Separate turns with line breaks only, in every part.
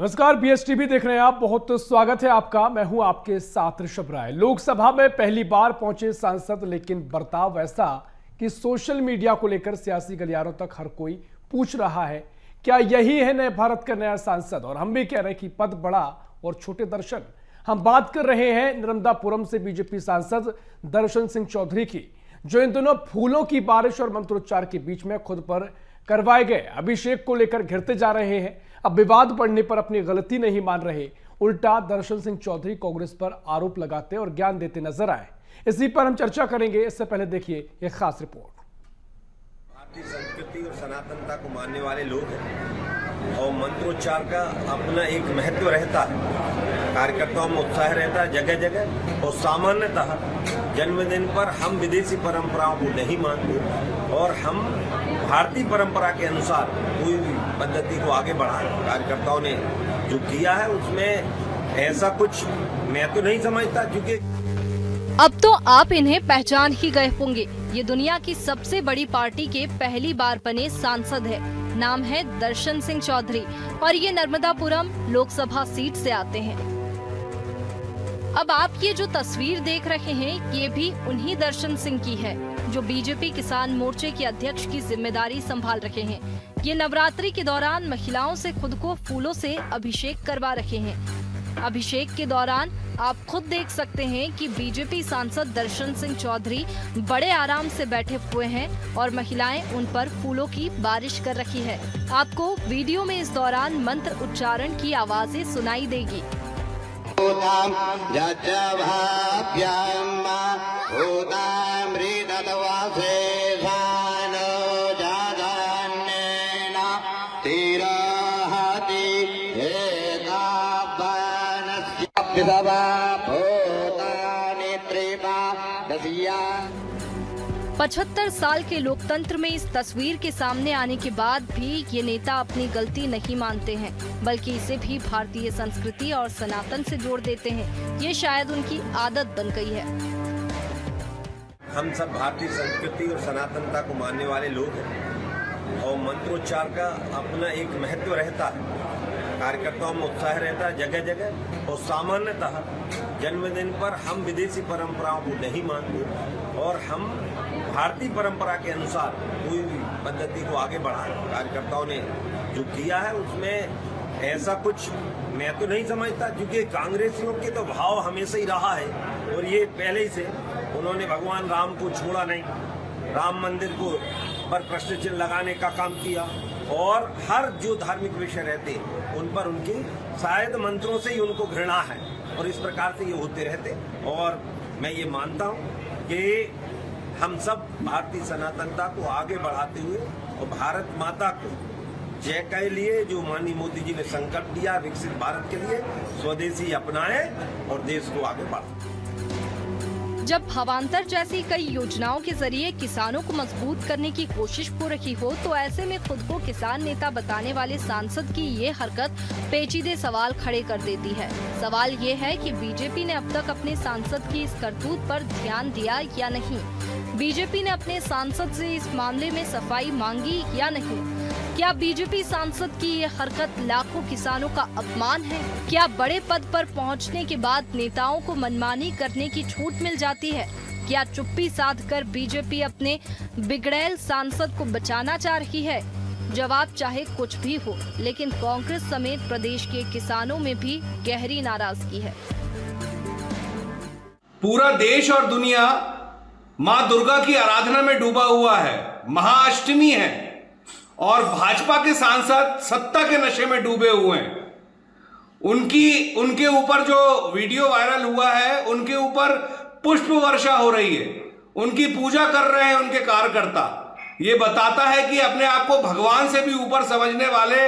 नमस्कार, बीएसटीवी देख रहे हैं आप। बहुत स्वागत है आपका। मैं हूं आपके साथ ऋषभ राय। लोकसभा में पहली बार पहुंचे सांसद, लेकिन बर्ताव ऐसा कि सोशल मीडिया को लेकर सियासी गलियारों तक हर कोई पूछ रहा है क्या यही है नए भारत का नया सांसद। और हम भी कह रहे हैं कि पद बड़ा और छोटे दर्शन। हम बात कर रहे हैं नर्मदापुरम से बीजेपी सांसद दर्शन सिंह चौधरी की, जो इन दिनों फूलों की बारिश और मंत्रोच्चार के बीच में खुद पर करवाए गए अभिषेक को लेकर घिरते जा रहे हैं। अब विवाद बढ़ने पर अपनी गलती नहीं मान रहे, उल्टा दर्शन सिंह चौधरी कांग्रेस पर आरोप लगाते और ज्ञान देते नजर आए। इसी पर हम चर्चा करेंगे। इससे पहले देखिए एक खास रिपोर्ट।
भारतीय संस्कृति और सनातनता को मानने वाले लोग हैं और मंत्रोच्चार का अपना एक महत्व रहता है। कार्यकर्ताओं में उत्साह रहता है जगह जगह। और सामान्यतः जन्मदिन पर हम विदेशी परंपराओं को नहीं मानते और हम भारतीय परंपरा के अनुसार कोई भी पद्धति को आगे बढ़ाए। कार्यकर्ताओं ने जो किया है उसमें ऐसा कुछ मैं तो नहीं समझता, क्योंकि
अब तो आप इन्हें पहचान ही गए होंगे। ये दुनिया की सबसे बड़ी पार्टी के पहली बार बने सांसद है। नाम है दर्शन सिंह चौधरी और ये नर्मदापुरम लोकसभा सीट से आते हैं। अब आप ये जो तस्वीर देख रहे हैं, ये भी उन्हीं दर्शन सिंह की है जो बीजेपी किसान मोर्चे के अध्यक्ष की जिम्मेदारी संभाल रहे हैं। ये नवरात्रि के दौरान महिलाओं से खुद को फूलों से अभिषेक करवा रहे हैं। अभिषेक के दौरान आप खुद देख सकते हैं कि बीजेपी सांसद दर्शन सिंह चौधरी बड़े आराम से बैठे हुए हैं और महिलाएं उन पर फूलों की बारिश कर रही है। आपको वीडियो में इस दौरान मंत्र उच्चारण की आवाजें सुनाई देगी। पचहत्तर साल के लोकतंत्र में इस तस्वीर के सामने आने के बाद भी ये नेता अपनी गलती नहीं मानते हैं, बल्कि इसे भी भारतीय संस्कृति और सनातन से जोड़ देते हैं। ये शायद उनकी आदत बन गई है।
हम सब भारतीय संस्कृति और सनातनता को मानने वाले लोग हैं और मंत्रोच्चार का अपना एक महत्व रहता है। कार्यकर्ताओं में उत्साह रहता है जगह जगह। और सामान्यतः जन्मदिन पर हम विदेशी परंपराओं को नहीं मानते और हम भारतीय परंपरा के अनुसार कोई भी पद्धति को आगे बढ़ाए। कार्यकर्ताओं ने जो किया है उसमें ऐसा कुछ मैं तो नहीं समझता, क्योंकि कांग्रेसियों के तो भाव हमेशा ही रहा है और ये पहले ही से उन्होंने भगवान राम को छोड़ा नहीं, राम मंदिर को पर प्रश्न चिन्ह लगाने का काम किया और हर जो धार्मिक विषय रहते उन पर उनकी शायद मंत्रों से ही उनको घृणा है और इस प्रकार से ये होते रहते। और मैं ये मानता हूँ कि हम सब भारतीय सनातनता को आगे बढ़ाते हुए और भारत माता को जय के लिए जो माननीय मोदी जी ने संकल्प दिया विकसित भारत के लिए, स्वदेशी अपनाएं और देश को आगे बढ़ाएं।
जब भावांतर जैसी कई योजनाओं के जरिए किसानों को मजबूत करने की कोशिश हो रही हो, तो ऐसे में खुद को किसान नेता बताने वाले सांसद की ये हरकत पेचीदे सवाल खड़े कर देती है। सवाल ये है कि बीजेपी ने अब तक अपने सांसद की इस करतूत पर ध्यान दिया या नहीं। बीजेपी ने अपने सांसद से इस मामले में सफाई मांगी या नहीं। क्या बीजेपी सांसद की ये हरकत लाखों किसानों का अपमान है? क्या बड़े पद पर पहुंचने के बाद नेताओं को मनमानी करने की छूट मिल जाती है? क्या चुप्पी साधकर बीजेपी अपने बिगड़ैल सांसद को बचाना चाह रही है? जवाब चाहे कुछ भी हो, लेकिन कांग्रेस समेत प्रदेश के किसानों में भी गहरी नाराजगी है।
पूरा देश और दुनिया मां दुर्गा की आराधना में डूबा हुआ है। महाअष्टमी है और भाजपा के सांसद सत्ता के नशे में डूबे हुए हैं। उनके ऊपर जो वीडियो वायरल हुआ है, उनके ऊपर पुष्प वर्षा हो रही है, उनकी पूजा कर रहे हैं उनके कार्यकर्ता। ये बताता है कि अपने आप को भगवान से भी ऊपर समझने वाले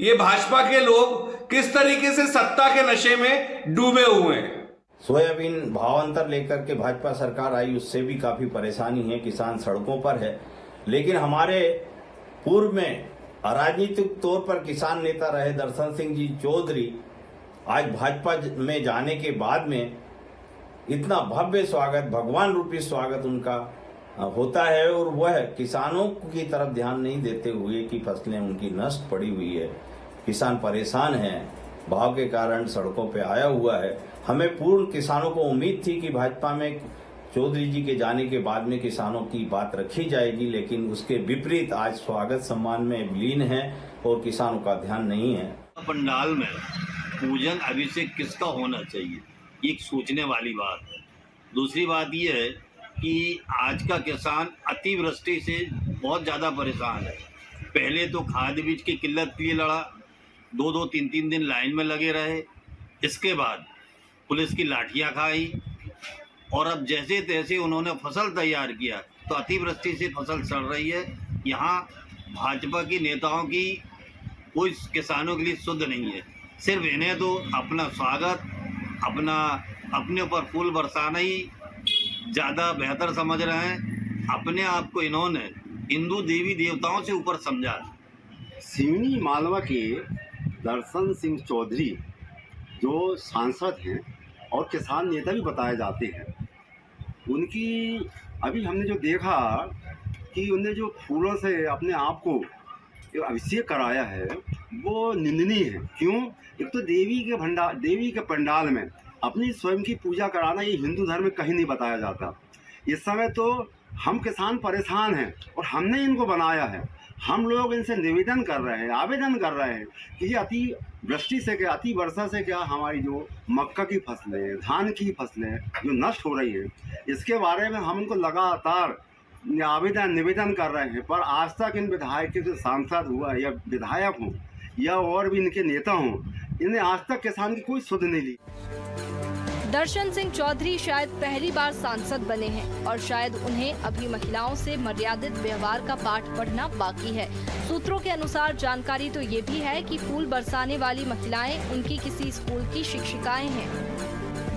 ये भाजपा के लोग किस तरीके से सत्ता के नशे में डूबे हुए हैं।
सोयाबीन भावांतर लेकर के भाजपा सरकार आई, उससे भी काफी परेशानी है, किसान सड़कों पर है। लेकिन हमारे पूर्व में राजनीतिक तौर पर किसान नेता रहे दर्शन सिंह जी चौधरी आज भाजपा में जाने के बाद में इतना भव्य स्वागत, भगवान रूपी स्वागत उनका होता है और वह किसानों की तरफ ध्यान नहीं देते हुए कि फसलें उनकी नष्ट पड़ी हुई है, किसान परेशान हैं भाव के कारण सड़कों पे आया हुआ है। हमें पूर्ण किसानों को उम्मीद थी कि भाजपा में चौधरी जी के जाने के बाद में किसानों की बात रखी जाएगी, लेकिन उसके विपरीत आज स्वागत सम्मान में विलीन है और किसानों का ध्यान नहीं है।
पंडाल में पूजन अभिषेक किसका होना चाहिए, एक सोचने वाली बात है। दूसरी बात यह है कि आज का किसान अतिवृष्टि से बहुत ज़्यादा परेशान है। पहले तो खाद बीज की किल्लत के लिए लड़ा, 2-2, 3-3 दिन लाइन में लगे रहे, इसके बाद पुलिस की लाठियां खाई और अब जैसे तैसे उन्होंने फसल तैयार किया तो अतिवृष्टि से फसल सड़ रही है। यहाँ भाजपा की नेताओं की कोई किसानों के लिए शुद्ध नहीं है। सिर्फ इन्हें तो अपना स्वागत, अपने ऊपर फूल बरसाना ही ज़्यादा बेहतर समझ रहे हैं। अपने आप को इन्होंने हिंदू देवी देवताओं से ऊपर समझा।
सिवनी मालवा के दर्शन सिंह चौधरी जो सांसद हैं और किसान नेता भी बताए जाते हैं, उनकी अभी हमने जो देखा कि उन्हें जो फूलों से अपने आप को अभिषेक कराया है वो निंदनीय है। क्यों? एक तो देवी के पंडाल में अपनी स्वयं की पूजा कराना ये हिंदू धर्म में कहीं नहीं बताया जाता। इस समय तो हम किसान परेशान हैं और हमने इनको बनाया है। हम लोग इनसे निवेदन कर रहे हैं, आवेदन कर रहे हैं कि ये अति वृष्टि से क्या, अति वर्षा से क्या हमारी जो मक्का की फसलें, धान की फसलें जो नष्ट हो रही है, इसके बारे में हम इनको लगातार निवेदन कर रहे हैं। पर आज तक इन विधायक के जो सांसद हुआ या विधायक हों या और भी इनके नेता हों, इन्हें आज तक किसान की कोई सुध नहीं ली।
दर्शन सिंह चौधरी शायद पहली बार सांसद बने हैं और शायद उन्हें अभी महिलाओं से मर्यादित व्यवहार का पाठ पढ़ना बाकी है। सूत्रों के अनुसार जानकारी तो ये भी है कि फूल बरसाने वाली महिलाएं उनकी किसी स्कूल की शिक्षिकाएं हैं।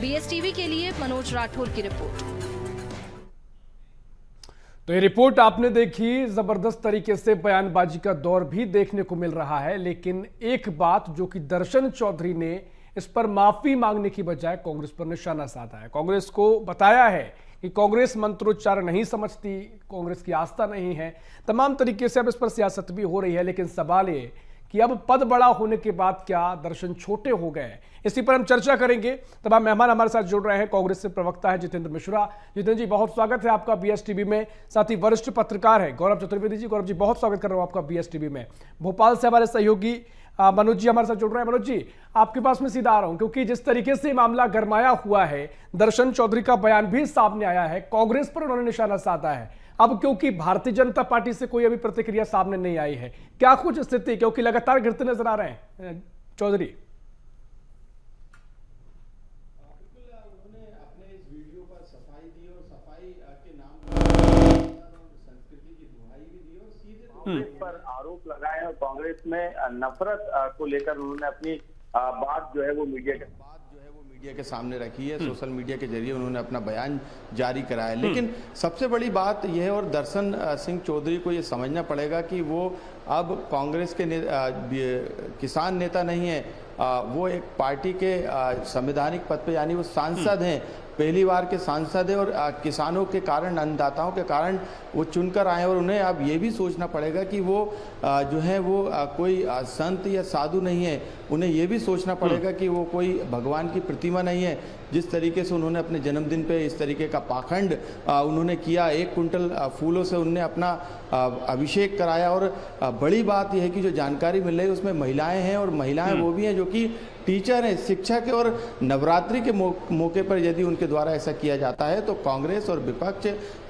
BSTV के लिए मनोज राठौर की रिपोर्ट।
तो ये रिपोर्ट आपने देखी, जबरदस्त तरीके से बयानबाजी का दौर भी देखने को मिल रहा है। लेकिन एक बात जो कि दर्शन चौधरी ने इस पर माफी मांगने की बजाय कांग्रेस पर निशाना साधा है। कांग्रेस को बताया है कि कांग्रेस मंत्रोच्चार नहीं समझती, कांग्रेस की आस्था नहीं है। तमाम तरीके से अब इस पर सियासत भी हो रही है। लेकिन सवाल ये कि अब पद बड़ा होने के बाद क्या दर्शन छोटे हो गए? इसी पर हम चर्चा करेंगे। तमाम मेहमान हमारे साथ जुड़ रहे हैं। कांग्रेस से प्रवक्ता है जितेंद्र मिश्रा। जितेंद्र जी, बहुत स्वागत है आपका BSTV में। साथ ही वरिष्ठ पत्रकार है गौरव चतुर्वेदी जी। गौरव जी, बहुत स्वागत कर रहा हूं आपका BSTV में। भोपाल से हमारे सहयोगी मनोज जी हमारे साथ जुड़ रहे हैं। मनोज जी, आपके पास में सीधा आ रहा हूं क्योंकि जिस तरीके से मामला गरमाया हुआ है, दर्शन चौधरी का बयान भी सामने आया है, कांग्रेस पर उन्होंने निशाना साधा है। अब क्योंकि भारतीय जनता पार्टी से कोई अभी प्रतिक्रिया सामने नहीं आई है, क्या कुछ स्थिति, क्योंकि लगातार गिरते नजर आ रहे हैं चौधरी?
कांग्रेस पर आरोप लगाए और कांग्रेस में नफरत को लेकर उन्होंने अपनी बात जो है वो मीडिया के सामने रखी है। सोशल मीडिया के जरिए उन्होंने अपना बयान जारी कराया। लेकिन सबसे बड़ी बात यह है, और दर्शन सिंह चौधरी को ये समझना पड़ेगा कि वो अब कांग्रेस के किसान नेता नहीं है, वो एक पार्टी के संवैधानिक पद पे, यानी वो सांसद हैं, पहली बार के सांसद है और किसानों के कारण, अन्नदाताओं के कारण वो चुनकर आए। और उन्हें अब ये भी सोचना पड़ेगा कि वो जो है वो कोई संत या साधु नहीं है। उन्हें ये भी सोचना पड़ेगा कि वो कोई भगवान की प्रतिमा नहीं है। जिस तरीके से उन्होंने अपने जन्मदिन पे इस तरीके का पाखंड उन्होंने किया, 1 कुंटल फूलों से उन्होंने अपना अभिषेक कराया। और बड़ी बात यह है कि जो जानकारी मिल रही है उसमें महिलाएं हैं, और महिलाएं वो भी हैं जो कि टीचर हैं, शिक्षक है। और नवरात्रि के मौके पर यदि उनके द्वारा ऐसा किया जाता है तो कांग्रेस और विपक्ष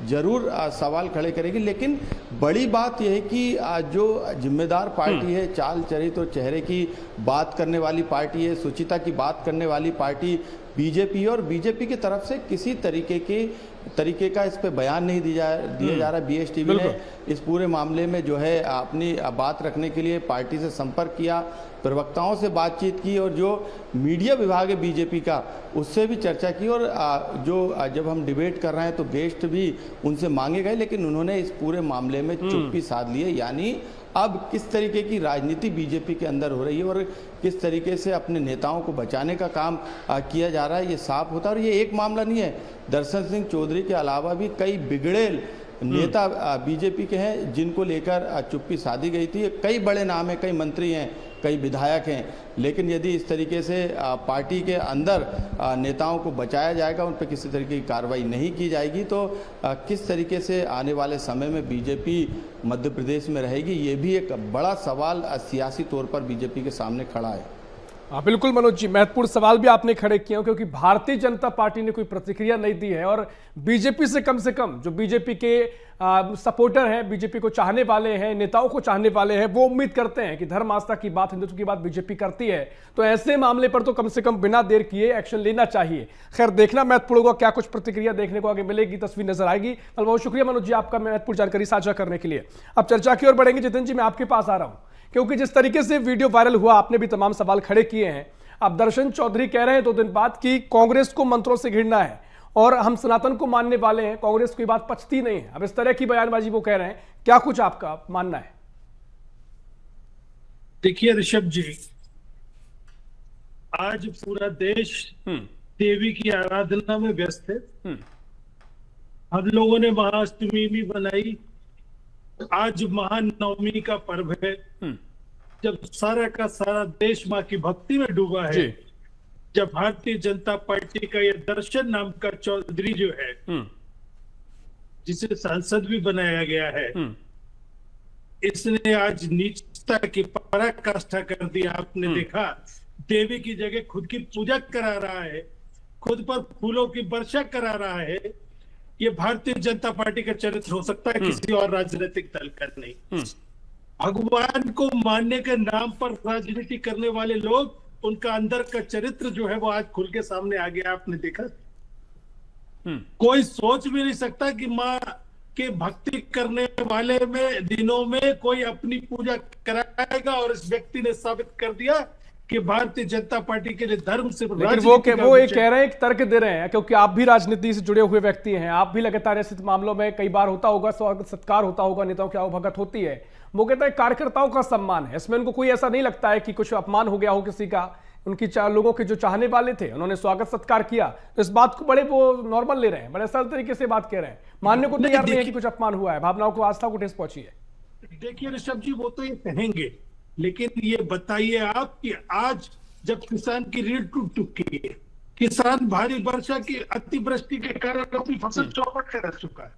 जरूर सवाल खड़े करेगी। लेकिन बड़ी बात यह है कि जो जिम्मेदार पार्टी है, चाल चरित्र और चेहरे की बात करने वाली पार्टी है, सुचिता की बात करने वाली पार्टी बीजेपी, और बीजेपी की तरफ से किसी तरीके का इस पे बयान नहीं दिया जा रहा। BSTV ने इस पूरे मामले में जो है अपनी बात रखने के लिए पार्टी से संपर्क किया, प्रवक्ताओं से बातचीत की, और जो मीडिया विभाग है बीजेपी का उससे भी चर्चा की। और जब हम डिबेट कर रहे हैं तो गेस्ट भी उनसे मांगे गए, लेकिन उन्होंने इस पूरे मामले में चुप्पी साध ली है। यानी अब किस तरीके की राजनीति बीजेपी के अंदर हो रही है और किस तरीके से अपने नेताओं को बचाने का काम किया जा रहा है, ये साफ होता है। और ये एक मामला नहीं है, दर्शन सिंह चौधरी के अलावा भी कई बिगड़ेल नेता बीजेपी के हैं जिनको लेकर चुप्पी साधी गई थी। कई बड़े नाम हैं, कई मंत्री हैं कई विधायक हैं, लेकिन यदि इस तरीके से पार्टी के अंदर नेताओं को बचाया जाएगा, उन पर किसी तरीके की कार्रवाई नहीं की जाएगी, तो किस तरीके से आने वाले समय में बीजेपी मध्य प्रदेश में रहेगी, ये भी एक बड़ा सवाल सियासी तौर पर बीजेपी के सामने खड़ा है।
हाँ बिल्कुल मनोज जी, महत्वपूर्ण सवाल भी आपने खड़े किए हैं, क्योंकि भारतीय जनता पार्टी ने कोई प्रतिक्रिया नहीं दी है और बीजेपी से कम जो बीजेपी के सपोर्टर हैं, बीजेपी को चाहने वाले हैं, नेताओं को चाहने वाले हैं, वो उम्मीद करते हैं कि धर्म आस्था की बात, हिंदुत्व की बात बीजेपी करती है, तो ऐसे मामले पर तो कम से कम बिना देर किए एक्शन लेना चाहिए। खैर देखना महत्वपूर्ण होगा, क्या कुछ प्रतिक्रिया देखने को आगे मिलेगी, तस्वीर नजर आएगी। बहुत शुक्रिया मनोज जी आपका महत्वपूर्ण जानकारी साझा करने के लिए। अब चर्चा की ओर बढ़ेंगे। जितेंद्र जी, मैं आपके पास आ रहा हूं, क्योंकि जिस तरीके से वीडियो वायरल हुआ, आपने भी तमाम सवाल खड़े किए हैं। अब दर्शन चौधरी कह रहे हैं 2 दिन बाद कि कांग्रेस को मंत्रों से घिरना है और हम सनातन को मानने वाले हैं, कांग्रेस की बात पचती नहीं है। अब इस तरह की बयानबाजी वो कह रहे हैं, क्या कुछ आपका मानना है?
देखिए ऋषभ जी, आज पूरा देश देवी की आराधना में व्यस्त है। हम लोगों ने महाअष्टमी भी बनाई, आज महानवमी का पर्व है, जब सारा का सारा देश माँ की भक्ति में डूबा है। जब भारतीय जनता पार्टी का ये दर्शन नाम का चौधरी जो है, जिसे सांसद भी बनाया गया है, इसने आज नीचता की पराकाष्ठा कर दी। आपने देखा, देवी की जगह खुद की पूजा करा रहा है, खुद पर फूलों की वर्षा करा रहा है। ये भारतीय जनता पार्टी का चरित्र हो सकता है, किसी और राजनीतिक दल का नहीं। भगवान को मानने के नाम पर राजनीति करने वाले लोग, उनका अंदर का चरित्र जो है वो आज खुल के सामने आ गया। आपने देखा, कोई सोच भी नहीं सकता कि माँ के भक्ति करने वाले में दिनों में कोई अपनी पूजा कराएगा, और इस व्यक्ति ने साबित कर दिया कि भारतीय जनता पार्टी के लिए धर्म से
वो ये कह रहे हैं, एक तर्क दे रहे हैं, क्योंकि आप भी राजनीति से जुड़े हुए व्यक्ति हैं, आप भी लगातार ऐसे मामलों में कई बार होता होगा, स्वागत सत्कार होता होगा, नेताओं की आवभगत होती है। वो कहता है कार्यकर्ताओं का सम्मान है, इसमें उनको कोई ऐसा नहीं लगता है कि कुछ अपमान हो गया हो किसी का। उनकी लोगों के जो चाहने वाले थे, उन्होंने स्वागत सत्कार किया, तो इस बात को बड़े वो नॉर्मल ले रहे हैं, बड़े सरल तरीके से बात कह रहे हैं, मानने को तैयार नहीं है कि कुछ अपमान हुआ है, भावनाओं को, आस्था को ठेस पहुंची है।
देखिए ऋषभ जी, वो तो ये कहेंगे, लेकिन ये बताइए आप कि आज जब किसान की रीढ़ टूट चुकी है, किसान भारी वर्षा की अतिवृष्टि के कारण अपनी फसल चौपट कर चुका है,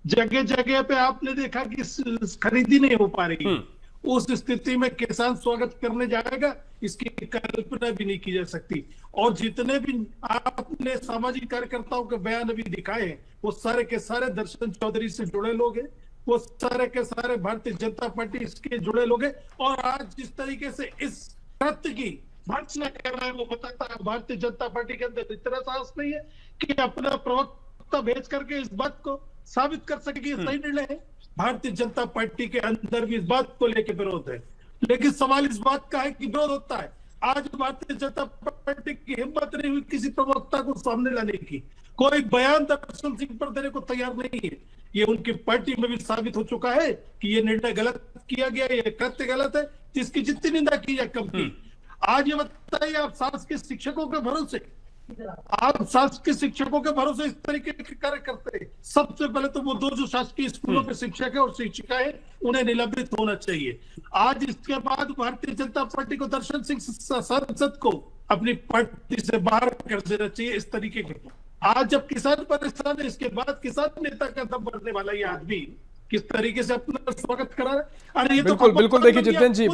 जगह जगह पे आपने देखा कि खरीदी नहीं हो पा रही, उस स्थिति में किसान स्वागत करने जाएगा, इसकी कल्पना भी नहीं की जा सकती। और जितने भी आपने सामाजिक कार्यकर्ताओं के बयान अभी दिखाए, वो सारे के सारे दर्शन चौधरी से जुड़े लोग हैं, वो सारे के सारे भारतीय जनता पार्टी से जुड़े लोग हैं। और आज जिस तरीके से इस कृत्य की भर्त्सना कर रहा है, वो बताता है भारतीय जनता पार्टी के अंदर इतना साहस नहीं है कि अपना प्रवक्ता भेज करके इस बात को साबित कर सके कि सही निर्णय है। भारतीय जनता पार्टी के अंदर भी इस बात को लेकर विरोध है, लेकिन सवाल इस बात का है कि विरोध होता है। आज भारतीय जनता पार्टी की हिम्मत नहीं हुई किसी प्रवक्ता को सामने लाने की, कोई बयान दर्शन सिंह पर देने को तैयार नहीं है। ये उनकी पार्टी में भी साबित हो चुका है कि ये निर्णय गलत किया गया, ये कृत्य गलत है, जिसकी जितनी निंदा की जाए कम की। आज ये बताइए, आप शासकीय शिक्षकों के भरोसे, आप शासकीय शिक्षकों के भरोसे इस तरीके के कार्य करते हैं। सबसे पहले तो वो 2 जो शासकीय स्कूलों के शिक्षक है और शिक्षिका है, उन्हें निलंबित होना चाहिए। आज इसके बाद भारतीय जनता पार्टी को दर्शन सिंह सांसद को अपनी पार्टी से बाहर कर देना चाहिए। इस तरीके के आज जब किसान परेशान है, इसके बाद किसान नेता का दम भरने वाला ये आदमी किस तरीके से अपना स्वागत करा रहा है। अरे ये
बिल्कुल
तो
बिल्कुल, देखिए जितेंद्र जी,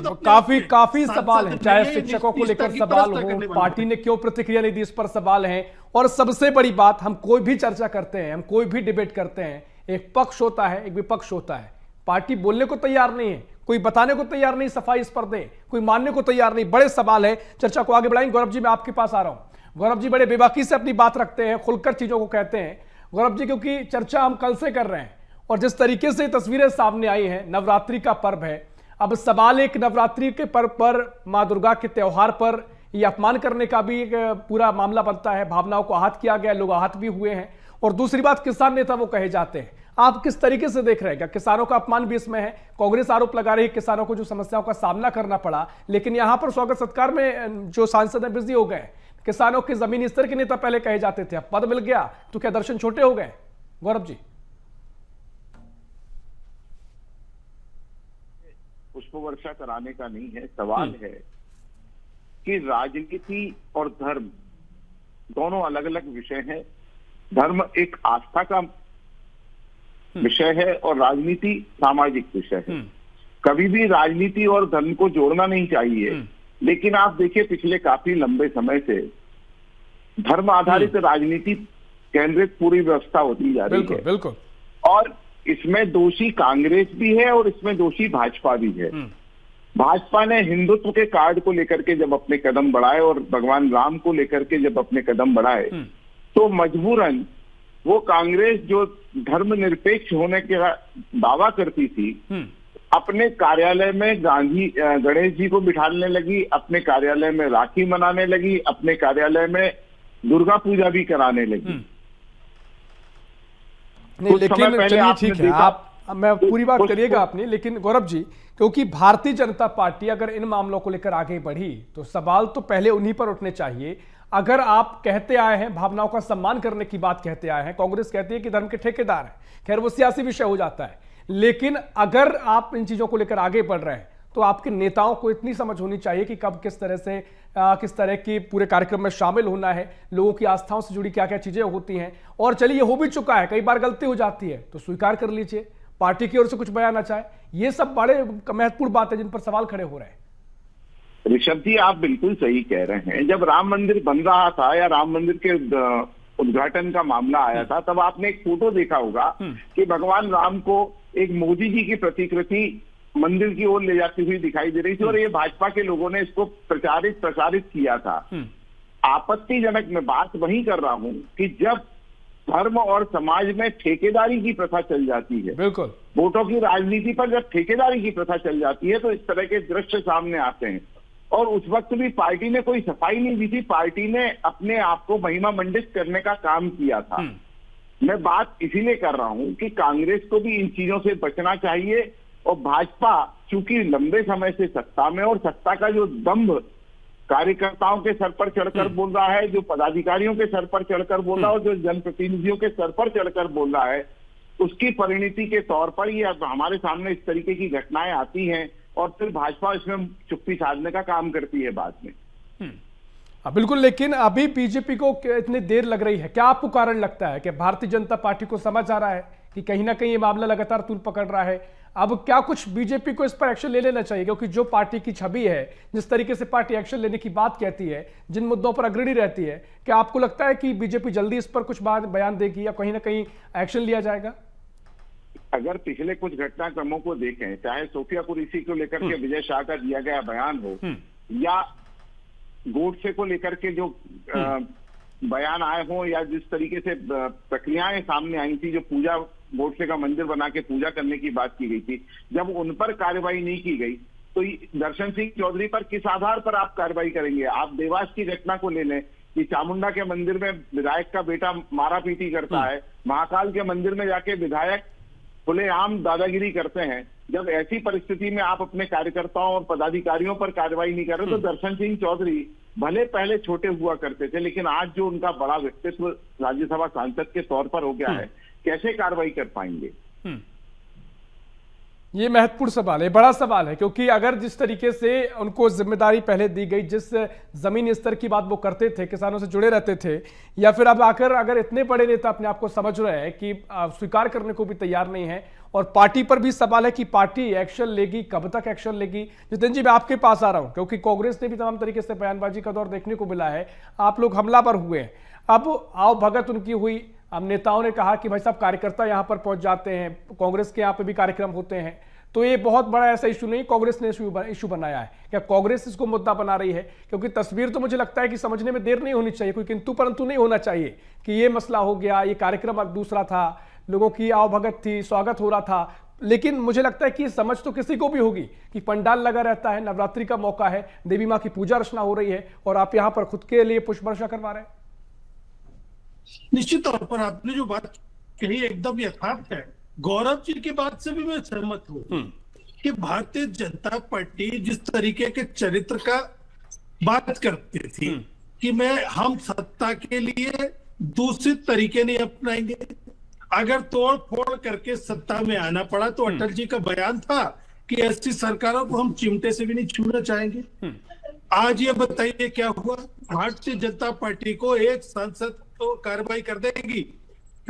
काफी सवाल हैं, चाहे शिक्षकों को लेकर सवाल हो, पार्टी ने क्यों प्रतिक्रिया नहीं दी, इस पर सवाल है। और सबसे बड़ी बात, हम कोई भी चर्चा करते हैं, हम कोई भी डिबेट करते हैं, एक पक्ष होता है, एक विपक्ष होता है। पार्टी बोलने को तैयार नहीं है, कोई बताने को तैयार नहीं, सफाई इस पर दे, कोई मानने को तैयार नहीं। बड़े सवाल है, चर्चा को आगे बढ़ाएंगे। गौरव जी, मैं आपके पास आ रहा हूं। गौरव जी बड़े बेबाकी से अपनी बात रखते हैं, खुलकर चीजों को कहते हैं। गौरव जी, क्योंकि चर्चा हम कल से कर रहे हैं और जिस तरीके से तस्वीरें सामने आई हैं, नवरात्रि का पर्व है, अब सवाल एक नवरात्रि के पर्व पर, मां दुर्गा के त्योहार पर यह अपमान करने का भी एक पूरा मामला बनता है, भावनाओं को आहत किया गया, लोग आहत भी हुए हैं। और दूसरी बात, किसान नेता वो कहे जाते हैं, आप किस तरीके से देख रहे हैं? क्या किसानों का अपमान भी इसमें है? कांग्रेस आरोप लगा रही है किसानों को जो समस्याओं का सामना करना पड़ा, लेकिन यहां पर स्वागत सत्कार में जो सांसद हैं बिजी हो गए। किसानों के जमीनी स्तर के नेता पहले कहे जाते थे, अब पद मिल गया तो क्या दर्शन छोटे हो गए? गौरव जी,
पुष्प वर्षा कराने का नहीं है, सवाल है
कि राजनीति और धर्म दोनों अलग अलग विषय हैं। धर्म एक आस्था का विषय है और राजनीति सामाजिक विषय है। कभी भी राजनीति और धर्म को जोड़ना नहीं चाहिए, लेकिन आप देखिए पिछले काफी लंबे समय से धर्म आधारित राजनीति केंद्रित पूरी व्यवस्था होती जा रही है।
बिल्कुल।
और इसमें दोषी कांग्रेस भी है और इसमें दोषी भाजपा भी है। भाजपा ने हिंदुत्व के कार्ड को लेकर के जब अपने कदम बढ़ाए और भगवान राम को लेकर के जब अपने कदम बढ़ाए, तो मजबूरन वो कांग्रेस जो धर्मनिरपेक्ष होने का दावा करती थी, अपने कार्यालय में गणेश जी को बिठाने लगी, अपने कार्यालय में राखी मनाने लगी, अपने कार्यालय में दुर्गा पूजा भी कराने लगी।
नहीं, लेकिन चलिए ठीक है, आप मैं पूरी बात करिएगा आपने, लेकिन गौरव जी, क्योंकि भारतीय जनता पार्टी अगर इन मामलों को लेकर आगे बढ़ी तो सवाल तो पहले उन्हीं पर उठने चाहिए। अगर आप कहते आए हैं भावनाओं का सम्मान करने की बात कहते आए हैं, कांग्रेस कहती है कि धर्म के ठेकेदार हैं, खैर वो सियासी विषय हो जाता है, लेकिन अगर आप इन चीजों को लेकर आगे बढ़ रहे हैं तो आपके नेताओं को इतनी समझ होनी चाहिए कि कब किस तरह से किस तरह की पूरे कार्यक्रम में शामिल होना है, लोगों की आस्थाओं से जुड़ी क्या क्या चीजें होती हैं। और चलिए ये हो भी चुका है, कई बार गलती हो जाती है तो स्वीकार कर लीजिए, पार्टी की ओर से कुछ बयान आ चाहे, ये सब बड़े महत्वपूर्ण बात है जिन पर सवाल खड़े हो रहे हैं।
ऋषभ जी, आप बिल्कुल सही कह रहे हैं। जब राम मंदिर बन रहा था या राम मंदिर के उद्घाटन का मामला आया था, तब आपने एक फोटो देखा होगा कि भगवान राम को एक मोदी जी की प्रतिकृति मंदिर की ओर ले जाती हुई दिखाई दे रही थी और ये भाजपा के लोगों ने इसको प्रचारित किया था। आपत्तिजनक मैं बात वही कर रहा हूं कि जब धर्म और समाज में ठेकेदारी की प्रथा चल जाती है,
बिल्कुल,
वोटों की राजनीति पर जब ठेकेदारी की प्रथा चल जाती है, तो इस तरह के दृश्य सामने आते हैं। और उस वक्त भी पार्टी ने कोई सफाई नहीं दी थी, पार्टी ने अपने आप को महिमा मंडित करने का काम किया था। मैं बात इसीलिए कर रहा हूं कि कांग्रेस को भी इन चीजों से बचना चाहिए और भाजपा चूंकि लंबे समय से सत्ता में, और सत्ता का जो दंभ कार्यकर्ताओं के सर पर चढ़कर बोल रहा है, जो पदाधिकारियों के सर पर चढ़कर बोल रहा है और जो जनप्रतिनिधियों के सर पर चढ़कर बोल रहा है, उसकी परिणति के तौर पर ये हमारे सामने इस तरीके की घटनाएं आती हैं और फिर भाजपा इसमें चुप्पी साधने का काम करती है बाद में।
बिल्कुल, लेकिन अभी बीजेपी को इतनी देर लग रही है, क्या आपको कारण लगता है कि भारतीय जनता पार्टी को समझ आ रहा है कि कहीं ना कहीं ये मामला लगातार तूल पकड़ रहा है? अब क्या कुछ बीजेपी को इस पर एक्शन ले लेना चाहिए, क्योंकि जो पार्टी की छवि है, जिस तरीके से पार्टी एक्शन लेने की बात कहती है, जिन मुद्दों पर अग्रणी रहती है, क्या आपको लगता है कि बीजेपी जल्दी इस पर कुछ बयान देगी या कहीं ना कहीं एक्शन लिया जाएगा?
अगर पिछले कुछ घटनाक्रमों को देखें, चाहे सोफिया कुरैशी को लेकर के विजय शाह का दिया गया बयान हो या गोडसे को लेकर के जो बयान आए हों, या जिस तरीके से प्रक्रियाएं सामने आई थी, जो पूजा गोडसे का मंदिर बना के पूजा करने की बात की गई थी, जब उन पर कार्रवाई नहीं की गई तो दर्शन सिंह चौधरी पर किस आधार पर आप कार्रवाई करेंगे? आप देवास की घटना को ले लें कि चामुंडा के मंदिर में विधायक का बेटा मारा पीटी करता है, महाकाल के मंदिर में जाके विधायक खुलेआम दादागिरी करते हैं। जब ऐसी परिस्थिति में आप अपने कार्यकर्ताओं और पदाधिकारियों पर कार्रवाई नहीं कर रहे, तो दर्शन सिंह चौधरी भले पहले छोटे हुआ करते थे, लेकिन आज जो उनका बड़ा व्यक्तित्व राज्यसभा सांसद के तौर पर हो गया है, कैसे कार्रवाई कर पाएंगे?
ये महत्वपूर्ण सवाल है, बड़ा सवाल है, क्योंकि अगर जिस तरीके से उनको जिम्मेदारी पहले दी गई, जिस जमीनी स्तर की बात वो करते थे, किसानों से जुड़े रहते थे, या फिर अब आकर अगर इतने बड़े नेता अपने आप को समझ रहे हैं कि स्वीकार करने को भी तैयार नहीं है, और पार्टी पर भी सवाल है कि पार्टी एक्शन लेगी, कब तक एक्शन लेगी? जितेंद्र जी, मैं आपके पास आ रहा हूं, क्योंकि कांग्रेस ने भी तमाम तरीके से बयानबाजी का दौर देखने को मिला है, आप लोग हमलावर हुए हैं, अब आओ भगत उनकी हुई, अब नेताओं ने कहा कि भाई साहब कार्यकर्ता यहां पर पहुंच जाते हैं, कांग्रेस के यहां पे भी कार्यक्रम होते हैं, तो ये बहुत बड़ा ऐसा इशू नहीं, कांग्रेस ने इशू बनाया है। क्या कांग्रेस इसको मुद्दा बना रही है? क्योंकि तस्वीर तो मुझे लगता है कि समझने में देर नहीं होनी चाहिए, कोई किंतु परंतु नहीं होना चाहिए कि ये मसला हो गया, ये कार्यक्रम अब दूसरा था, लोगों की आवभगत थी, स्वागत हो रहा था, लेकिन मुझे लगता है कि समझ तो किसी को भी होगी कि पंडाल लगा रहता है, नवरात्रि का मौका है, देवी माँ की पूजा अर्चना हो रही है, और आप यहाँ पर खुद के लिए पुष्प वर्षा करवा रहे हैं।
निश्चित तौर पर आपने जो बात कही एकदम यथार्थ है। गौरव जी की बात से भी मैं सहमत हूं कि भारतीय जनता पार्टी जिस तरीके के चरित्र का बात करती थी कि हम सत्ता के लिए दूषित तरीके नहीं अपनाएंगे, अगर तोड़ फोड़ करके सत्ता में आना पड़ा, तो अटल जी का बयान था कि ऐसी सरकारों को हम चिमटे से भी नहीं छूना चाहेंगे। आज ये बताइए क्या हुआ? भारतीय जनता पार्टी को एक सांसद तो कार्रवाई कर देगी,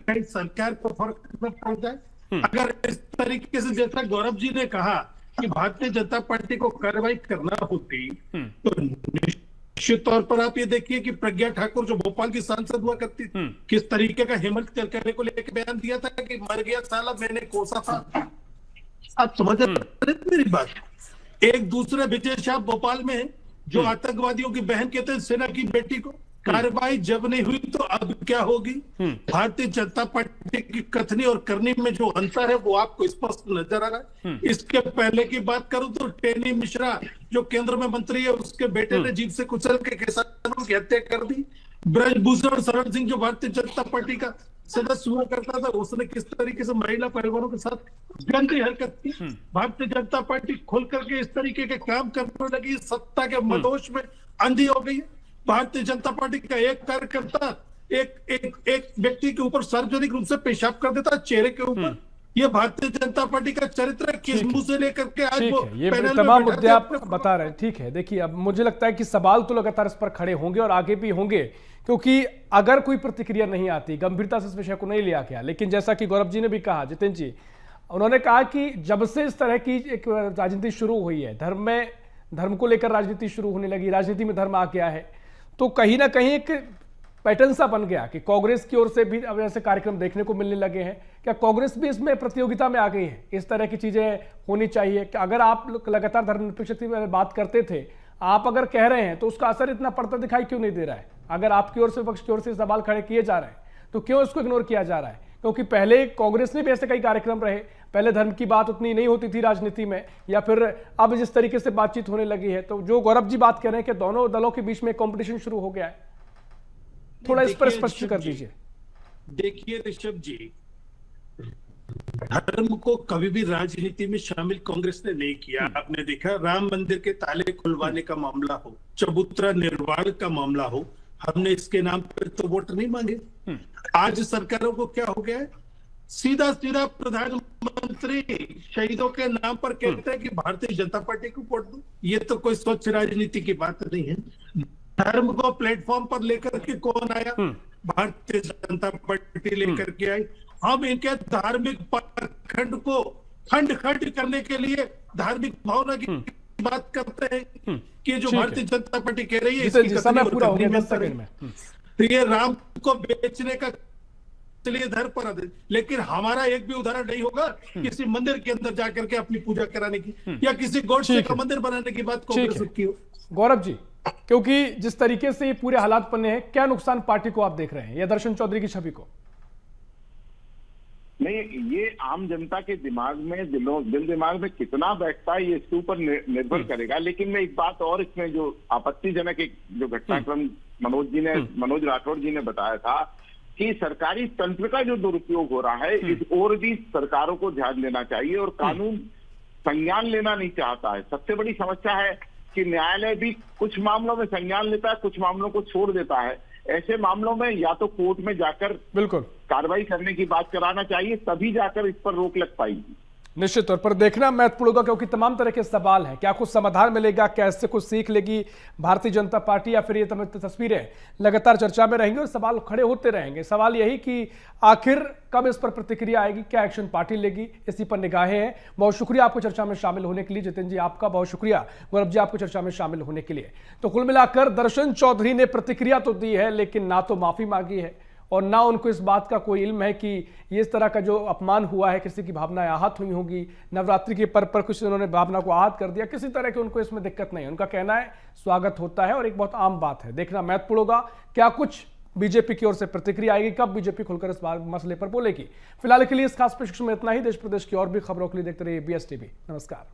कहीं सरकार को फर्क न पड़ जाए? अगर इस तरीके से जैसा गौरव जी ने कहा कि भारतीय जनता पार्टी को कार्रवाई करना होती, तो निश्चित तौर पर आप ये देखिए कि प्रज्ञा ठाकुर जो भोपाल की सांसद हुआ करती थी, किस तरीके का हेमंत करकरे को लेकर बयान दिया था कि मर गया साला मैंने कोसा था। आप समझ रहे मेरी बात? एक दूसरे विजय शाह भोपाल में जो आतंकवादियों की बहन कहते हैं सेना की बेटी को, कार्रवाई जब नहीं हुई तो अब क्या होगी? भारतीय जनता पार्टी की कथनी और करनी में जो अंतर है वो आपको स्पष्ट नजर आ रहा है। इसके पहले की बात करूं तो टेनी मिश्रा जो केंद्र में मंत्री है, उसके बेटे ने जीप से कुचल के किसानों की हत्या कर दी। ब्रजभूषण शरण सिंह जो भारतीय जनता पार्टी का सदस्य हुआ करता था, उसने किस तरीके से महिला परिवारों के साथ गंदी हरकत की। भारतीय जनता पार्टी खुल करके इस तरीके के काम करने लगी, सत्ता के मदोश में अंधी हो गई। भारतीय जनता पार्टी का एक कार्यकर्ता एक व्यक्ति के ऊपर सार्वजनिक रूप से पेशाब कर देता चेहरे के ऊपर। ये भारतीय जनता पार्टी का चरित्र किस मुंह से लेकर के आज वो
ये
पैनल
तमाम
में
मुद्दे आप बता रहे हैं। ठीक है, देखिए अब मुझे लगता है कि सवाल तो लगातार इस पर खड़े होंगे और आगे भी होंगे, क्योंकि अगर कोई प्रतिक्रिया नहीं आती, गंभीरता से इस विषय को नहीं लिया गया। लेकिन जैसा कि गौरव जी ने भी कहा, जितेंद्र जी उन्होंने कहा कि जब से इस तरह की एक राजनीति शुरू हुई है, धर्म को लेकर राजनीति शुरू होने लगी, राजनीति में धर्म आ गया है, तो कहीं ना कहीं एक पैटर्न सा बन गया कि कांग्रेस की ओर से भी अब ऐसे कार्यक्रम देखने को मिलने लगे हैं। क्या कांग्रेस भी इसमें प्रतियोगिता में आ गई है? इस तरह की चीजें होनी चाहिए कि अगर आप लगातार धर्मनिरपेक्षता में बात करते थे, आप अगर कह रहे हैं तो उसका असर इतना पड़ता दिखाई क्यों नहीं दे रहा है? अगर आपकी ओर से, पक्ष की ओर से सवाल खड़े किए जा रहे हैं तो क्यों इसको इग्नोर किया जा रहा है? क्योंकि पहले कांग्रेस में भी ऐसे कई कार्यक्रम रहे, पहले धर्म की बात उतनी नहीं होती थी राजनीति में, या फिर अब जिस तरीके से बातचीत होने लगी है, तो जो गौरव जी बात कर रहे हैं कि दोनों दलों के बीच में कंपटीशन शुरू हो गया है, थोड़ा इस पर स्पष्ट कर दीजिए।
देखिए ऋषभ जी, धर्म को कभी भी राजनीति में शामिल कांग्रेस ने नहीं किया। आपने देखा, राम मंदिर के ताले खुलवाने का मामला हो, चबूतरा निर्माण का मामला हो, हमने इसके नाम पर तो वोट नहीं मांगे। आज सरकारों को क्या हो गया है, सीधा सीधा प्रधानमंत्री शहीदों के नाम पर कहते हैं कि भारतीय जनता पार्टी को वोट दो। ये तो कोई स्वच्छ राजनीति की बात नहीं है। धर्म को प्लेटफॉर्म पर लेकर के कौन आया? भारतीय जनता पार्टी लेकर के आई। हम इनके धार्मिक खंड को खंड करने के लिए धार्मिक भावना की बात करते हैं कि जो भारतीय जनता पार्टी कह रही है इसकी
समय पूरा हो गया 10 सेकंड में।
तो ये राम को बेचने का चलिए धर पर आते, लेकिन हमारा एक भी उदाहरण नहीं होगा किसी मंदिर के अंदर जाकर के अपनी पूजा कराने की या किसी गॉड का मंदिर बनाने की बात कांग्रेस की हो।
गौरव जी, क्योंकि जिस तरीके से ये पूरे हालात बने हैं, क्या नुकसान पार्टी को आप देख रहे हैं या दर्शन चौधरी की छवि को?
नहीं, ये आम जनता के दिमाग में, दिल दिमाग में कितना बैठता है ये इसके ऊपर निर्भर करेगा। लेकिन मैं एक बात और इसमें जो आपत्तिजनक एक जो घटनाक्रम मनोज राठौड़ जी ने बताया था कि सरकारी तंत्र का जो दुरुपयोग हो रहा है, इस ओर भी सरकारों को ध्यान देना चाहिए और कानून संज्ञान लेना नहीं चाहता है। सबसे बड़ी समस्या है कि न्यायालय भी कुछ मामलों में संज्ञान लेता है, कुछ मामलों को छोड़ देता है। ऐसे मामलों में या तो कोर्ट में जाकर
बिल्कुल
कार्रवाई करने की बात कराना चाहिए, तभी जाकर इस पर रोक लग पाएगी।
निश्चित तौर पर देखना महत्वपूर्ण होगा, क्योंकि तमाम तरह के सवाल हैं। क्या कुछ समाधान मिलेगा, क्या इससे कुछ सीख लेगी भारतीय जनता पार्टी, या फिर ये तस्वीरें लगातार चर्चा में रहेंगी और सवाल खड़े होते रहेंगे। सवाल यही कि आखिर कब इस पर प्रतिक्रिया आएगी, क्या एक्शन पार्टी लेगी, इसी पर निगाहें हैं। बहुत शुक्रिया आपको चर्चा में शामिल होने के लिए जितेंद्र जी, आपका बहुत शुक्रिया गौरव जी आपको चर्चा में शामिल होने के लिए। तो कुल मिलाकर दर्शन चौधरी ने प्रतिक्रिया तो दी है, लेकिन ना तो माफी मांगी है और ना उनको इस बात का कोई इल्म है कि ये इस तरह का जो अपमान हुआ है, किसी की भावनाएं आहत हुई होंगी, नवरात्रि के पर्व पर कुछ उन्होंने भावना को आहत कर दिया, किसी तरह की उनको इसमें दिक्कत नहीं है। उनका कहना है स्वागत होता है और एक बहुत आम बात है। देखना महत्वपूर्ण होगा क्या कुछ बीजेपी की ओर से प्रतिक्रिया आएगी, कब बीजेपी खुलकर इस मसले पर बोलेगी। फिलहाल के लिए इस खास प्रशिक्षण में इतना ही। देश प्रदेश की और भी खबरों के लिए देखते रहिए BSTV। नमस्कार।